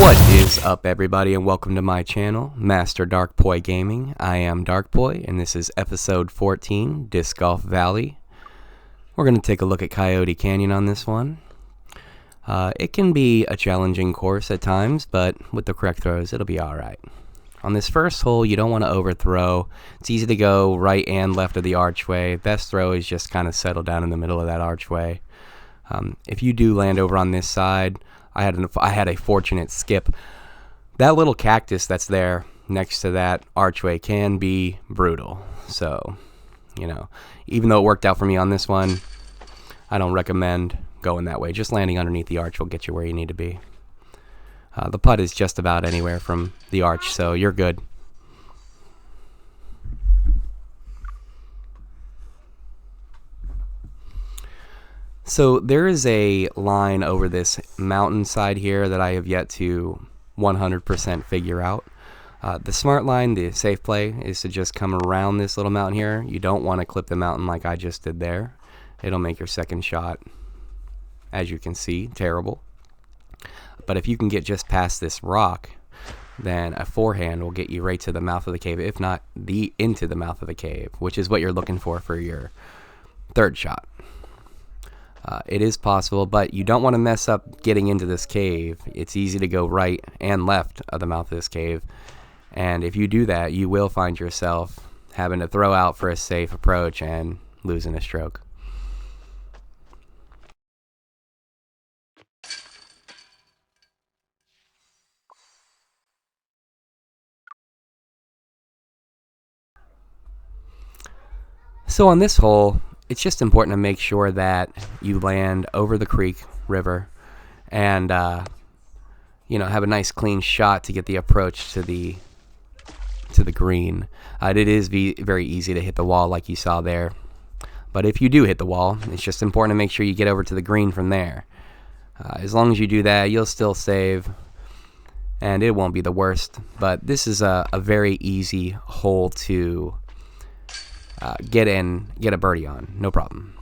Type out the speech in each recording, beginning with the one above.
What is up, everybody, and welcome to my channel, Master Darkboy Gaming. I am Darkboy, and this is episode 14, Disc Golf Valley. We're going to take a look at Coyote Canyon on this one. It can be a challenging course at times, but with the correct throws, it'll be alright. On this first hole, you don't want to overthrow. It's easy to go right and left of the archway. Best throw is just kind of settle down in the middle of that archway. If you do land over on this side, I had a fortunate skip. That little cactus that's there next to that archway can be brutal. So, even though it worked out for me on this one, I don't recommend going that way. Just landing underneath the arch will get you where you need to be. The putt is just about anywhere from the arch, so you're good. So there is a line over this mountainside here that I have yet to 100% figure out. The smart line, the safe play, is to just come around this little mountain here. You don't want to clip the mountain like I just did there. It'll make your second shot, as you can see, terrible. But if you can get just past this rock, then a forehand will get you right to the mouth of the cave, if not into the mouth of the cave, which is what you're looking for your third shot. It is possible, but you don't want to mess up getting into this cave. It's easy to go right and left of the mouth of this cave, and if you do that, you will find yourself having to throw out for a safe approach and losing a stroke. So on this hole, it's just important to make sure that you land over the creek, river, and have a nice clean shot to get the approach to the green. It is very easy to hit the wall like you saw there, but if you do hit the wall, it's just important to make sure you get over to the green from there. As long as you do that, you'll still save, and it won't be the worst. But this is a very easy hole to get a birdie on, no problem.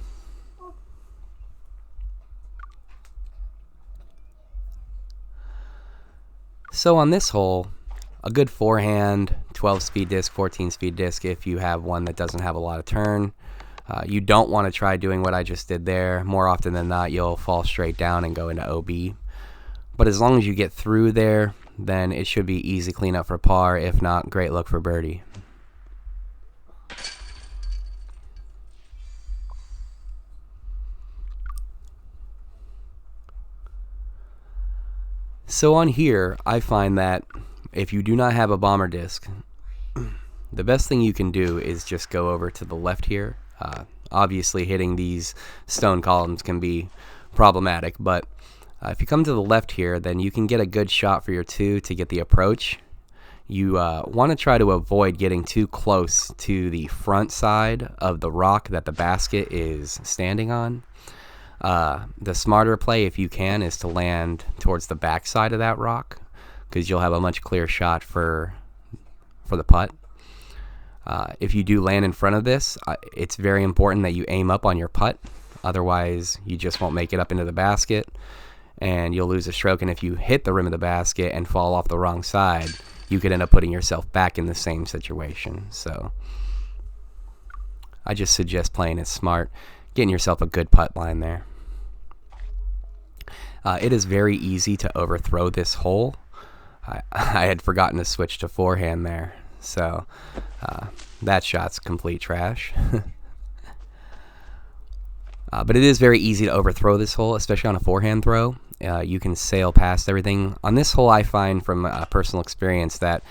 So on this hole, a good forehand, 12-speed disc, 14-speed disc, if you have one that doesn't have a lot of turn. You don't want to try doing what I just did there. More often than not, you'll fall straight down and go into OB. But as long as you get through there, then it should be easy cleanup for par. If not, great luck for birdie. So on here, I find that if you do not have a bomber disc, the best thing you can do is just go over to the left here. Obviously, hitting these stone columns can be problematic, but if you come to the left here, then you can get a good shot for your two to get the approach. You want to try to avoid getting too close to the front side of the rock that the basket is standing on. The smarter play, if you can, is to land towards the back side of that rock, because you'll have a much clearer shot for the putt. If you do land in front of this, it's very important that you aim up on your putt. Otherwise, you just won't make it up into the basket, and you'll lose a stroke. And if you hit the rim of the basket and fall off the wrong side, you could end up putting yourself back in the same situation. So I just suggest playing it smart, getting yourself a good putt line there. It is very easy to overthrow this hole. I had forgotten to switch to forehand there, so that shot's complete trash. But it is very easy to overthrow this hole, especially on a forehand throw. You can sail past everything. On this hole, I find from personal experience that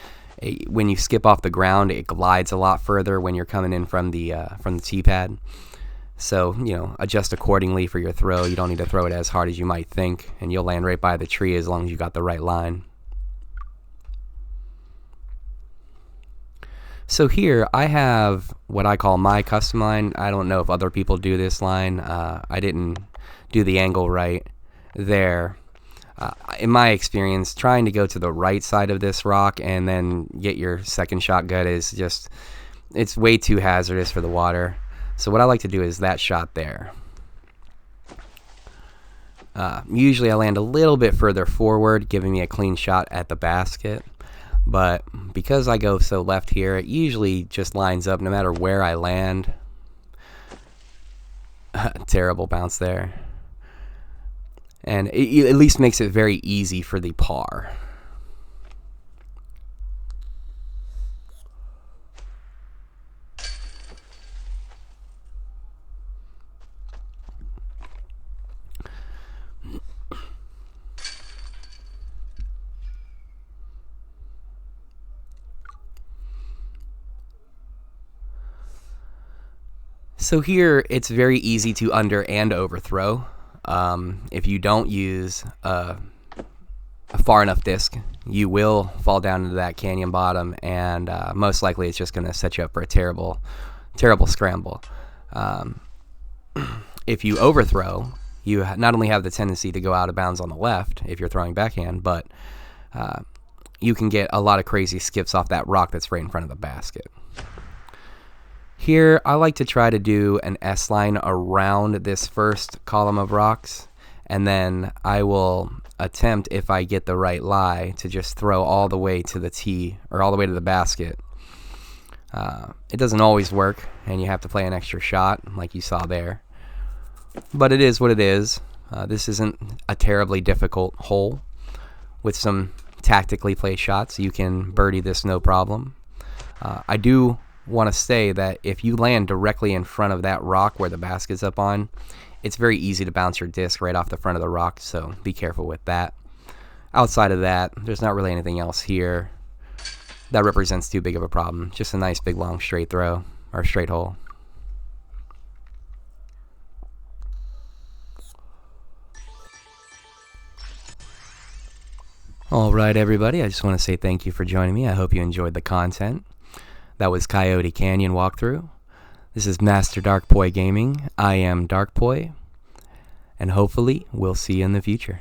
when you skip off the ground, it glides a lot further when you're coming in from the tee pad. So, adjust accordingly for your throw. You don't need to throw it as hard as you might think, and you'll land right by the tree as long as you got the right line. So here, I have what I call my custom line. I don't know if other people do this line. I didn't do the angle right there. In my experience, trying to go to the right side of this rock and then get your second shot good is just, it's way too hazardous for the water. So what I like to do is that shot there. Usually I land a little bit further forward, giving me a clean shot at the basket. But because I go so left here, it usually just lines up no matter where I land. Terrible bounce there. And it at least makes it very easy for the par. So here, it's very easy to under and overthrow. If you don't use a far enough disc, you will fall down into that canyon bottom, and most likely it's just going to set you up for a terrible, terrible scramble. If you overthrow, you not only have the tendency to go out of bounds on the left if you're throwing backhand, but you can get a lot of crazy skips off that rock that's right in front of the basket. Here, I like to try to do an S-line around this first column of rocks, and then I will attempt, if I get the right lie, to just throw all the way to the tee, or all the way to the basket. It doesn't always work, and you have to play an extra shot, like you saw there. But it is what it is. This isn't a terribly difficult hole. With some tactically played shots, you can birdie this no problem. I do want to say that if you land directly in front of that rock where the basket's up on, it's very easy to bounce your disc right off the front of the rock, so be careful with that. Outside of that, there's not really anything else here that represents too big of a problem. Just a nice big long straight throw, or straight hole. Alright everybody, I just want to say thank you for joining me. I hope you enjoyed the content. That was Coyote Canyon walkthrough. This is Master Darkpoi Gaming. I am Darkpoi, and hopefully we'll see you in the future.